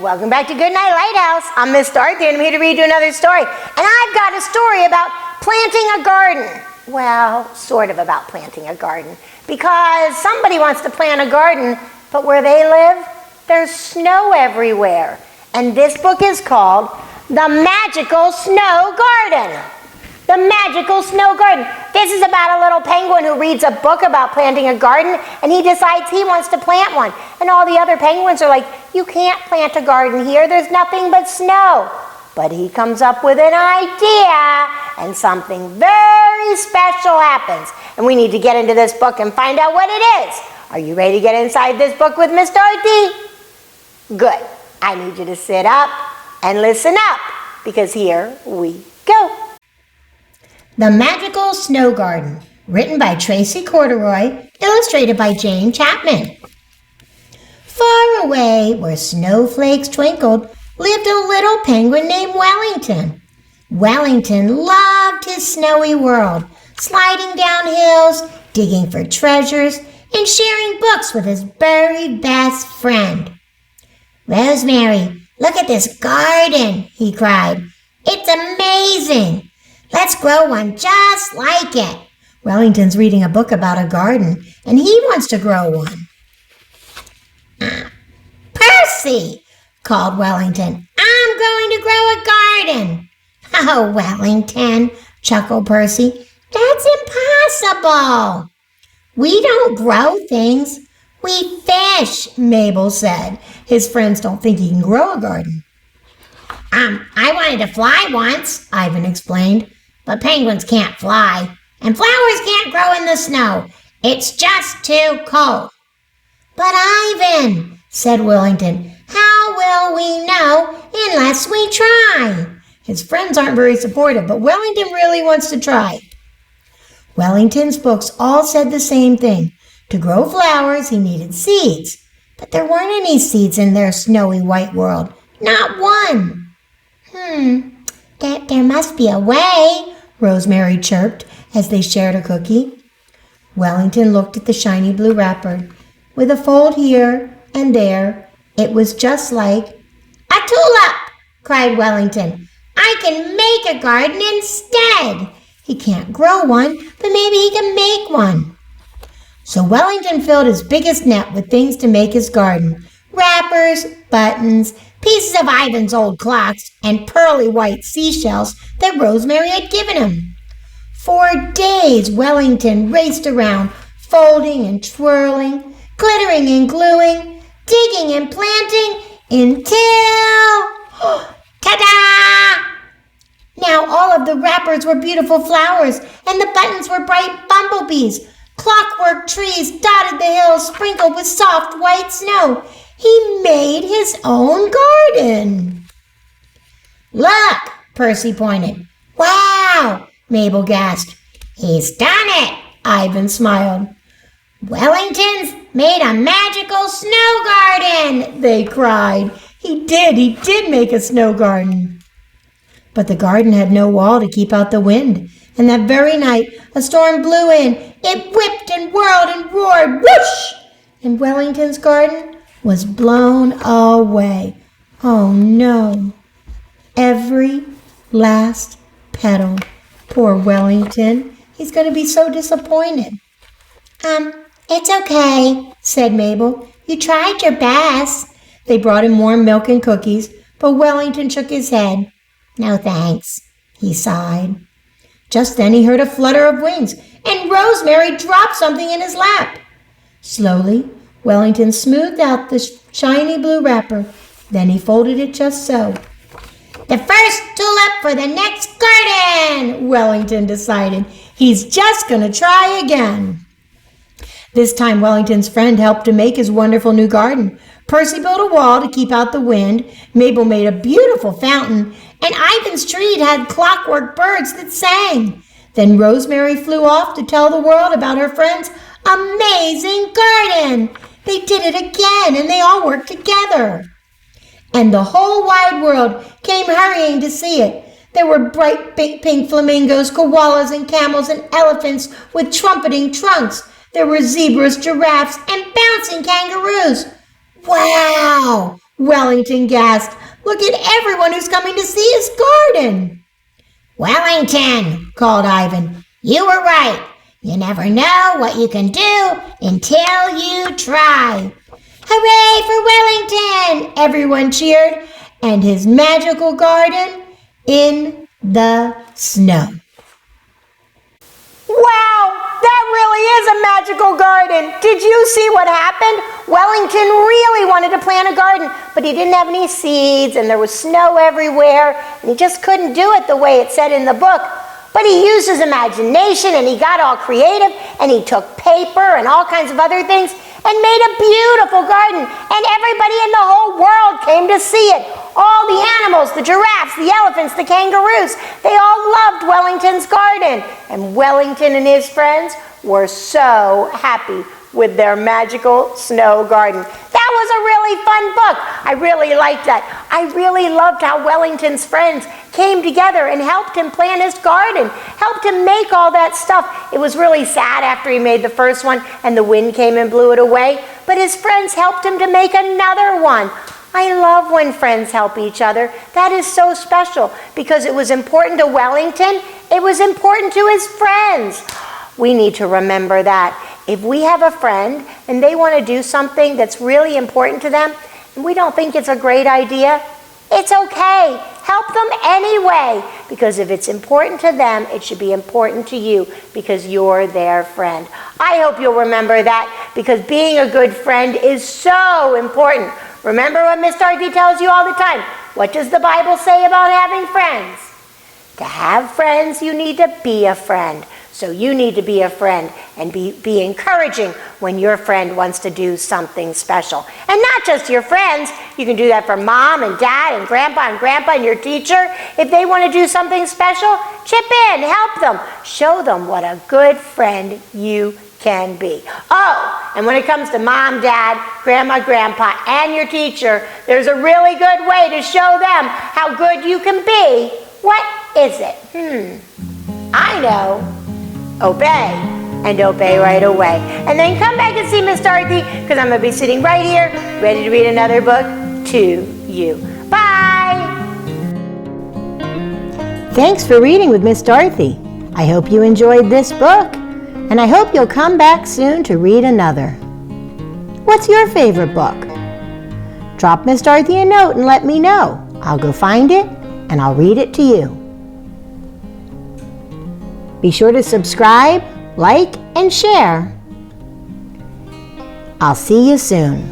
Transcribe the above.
Welcome back to Goodnight Lighthouse. I'm Miss Dorothy and I'm here to read you another story. And I've got a story about planting a garden. Well, sort of about planting a garden. Because somebody wants to plant a garden, but where they live, there's snow everywhere. And this book is called The Magical Snow Garden. The Magical Snow Garden. This is about a little penguin who reads a book about planting a garden, and he decides he wants to plant one. And all the other penguins are like, you can't plant a garden here, there's nothing but snow. But he comes up with an idea, and something very special happens. And we need to get into this book and find out what it is. Are you ready to get inside this book with Miss Dorothy? Good. I need you to sit up and listen up, because here we go. The Magical Snow Garden, written by Tracey Corderoy, illustrated by Chapman. Far away, where snowflakes twinkled, lived a little penguin named Wellington. Wellington loved his snowy world, sliding down hills, digging for treasures, and sharing books with his very best friend. "Rosemary, look at this garden," he cried. "It's amazing. Let's grow one just like it." Wellington's reading a book about a garden, and he wants to grow one. "Percy," called Wellington, "I'm going to grow a garden." "Oh, Wellington," chuckled Percy, "that's impossible." "We don't grow things, we fish," Mabel said. His friends don't think he can grow a garden. I wanted to fly once," Ivan explained. "But penguins can't fly, and flowers can't grow in the snow. It's just too cold." "But Ivan," said Wellington, "how will we know unless we try?" His friends aren't very supportive, but Wellington really wants to try. Wellington's books all said the same thing. To grow flowers, he needed seeds. But there weren't any seeds in their snowy white world. Not one. There must be a way," Rosemary chirped as they shared a cookie. Wellington looked at the shiny blue wrapper. With a fold here and there, it was just like... "A tulip!" cried Wellington. "I can make a garden instead." He can't grow one, but maybe he can make one. So Wellington filled his biggest net with things to make his garden. Wrappers, buttons, pieces of Ivan's old clocks, and pearly white seashells that Rosemary had given him. For days, Wellington raced around, folding and twirling, glittering and gluing, digging and planting, until... ta-da! Now all of the wrappers were beautiful flowers, and the buttons were bright bumblebees. Clockwork trees dotted the hills, sprinkled with soft white snow. He made his own garden. "Look," Percy pointed. "Wow," Mabel gasped. "He's done it," Ivan smiled. "Wellington's made a magical snow garden," they cried. He did make a snow garden. But the garden had no wall to keep out the wind, and that very night a storm blew in. It whipped and whirled and roared, whoosh! And Wellington's garden was blown away. Oh no! Every last petal. Poor Wellington. He's going to be so disappointed. It's okay," said Mabel. "You tried your best." They brought him warm milk and cookies, but Wellington shook his head. "No thanks," he sighed. Just then he heard a flutter of wings, and Rosemary dropped something in his lap. Slowly, Wellington smoothed out the shiny blue wrapper. Then he folded it just so. "The first tulip for the next garden," Wellington decided. He's just going to try again. This time Wellington's friend helped to make his wonderful new garden. Percy built a wall to keep out the wind. Mabel made a beautiful fountain, and Ivan's tree had clockwork birds that sang. Then Rosemary flew off to tell the world about her friend's amazing garden. They did it again, and they all worked together. And the whole wide world came hurrying to see it. There were bright pink flamingos, koalas, and camels, and elephants with trumpeting trunks. There were zebras, giraffes, and bouncing kangaroos. "Wow!" Wellington gasped. Look at everyone who's coming to see his garden. Wellington, called Ivan, you were right. You never know what you can do until you try. Hooray for Wellington! Everyone cheered, and his magical garden in the snow. Wow, that really is a magical garden. Did you see what happened? Wellington really wanted to plant a garden, but he didn't have any seeds, and there was snow everywhere, and he just couldn't do it the way it said in the book. But he used his imagination, and he got all creative, and he took paper and all kinds of other things, and made a beautiful garden, and everybody in the whole world came to see it. All the animals, the giraffes, the elephants, the kangaroos, they all loved Wellington's garden. And Wellington and his friends were so happy with their magical snow garden. That was a really fun book. I really liked that. I really loved how Wellington's friends came together and helped him plant his garden, helped him make all that stuff. It was really sad after he made the first one and the wind came and blew it away, but his friends helped him to make another one. I love when friends help each other. That is so special because it was important to Wellington. It was important to his friends. We need to remember that. If we have a friend and they want to do something that's really important to them and we don't think it's a great idea, it's okay. Help them anyway, because if it's important to them, it should be important to you because you're their friend. I hope you'll remember that because being a good friend is so important. Remember what Miss Dorothy tells you all the time. What does the Bible say about having friends? To have friends, you need to be a friend. So you need to be a friend and be encouraging when your friend wants to do something special. And not just your friends. You can do that for mom and dad and grandpa and your teacher. If they want to do something special, chip in, help them. Show them what a good friend you can be. Oh, and when it comes to mom, dad, grandma, grandpa, and your teacher, there's a really good way to show them how good you can be. What is it? I know. Obey, and obey right away. And then come back and see Miss Dorothy, because I'm going to be sitting right here, ready to read another book to you. Bye! Thanks for reading with Miss Dorothy. I hope you enjoyed this book, and I hope you'll come back soon to read another. What's your favorite book? Drop Miss Dorothy a note and let me know. I'll go find it, and I'll read it to you. Be sure to subscribe, like, and share. I'll see you soon.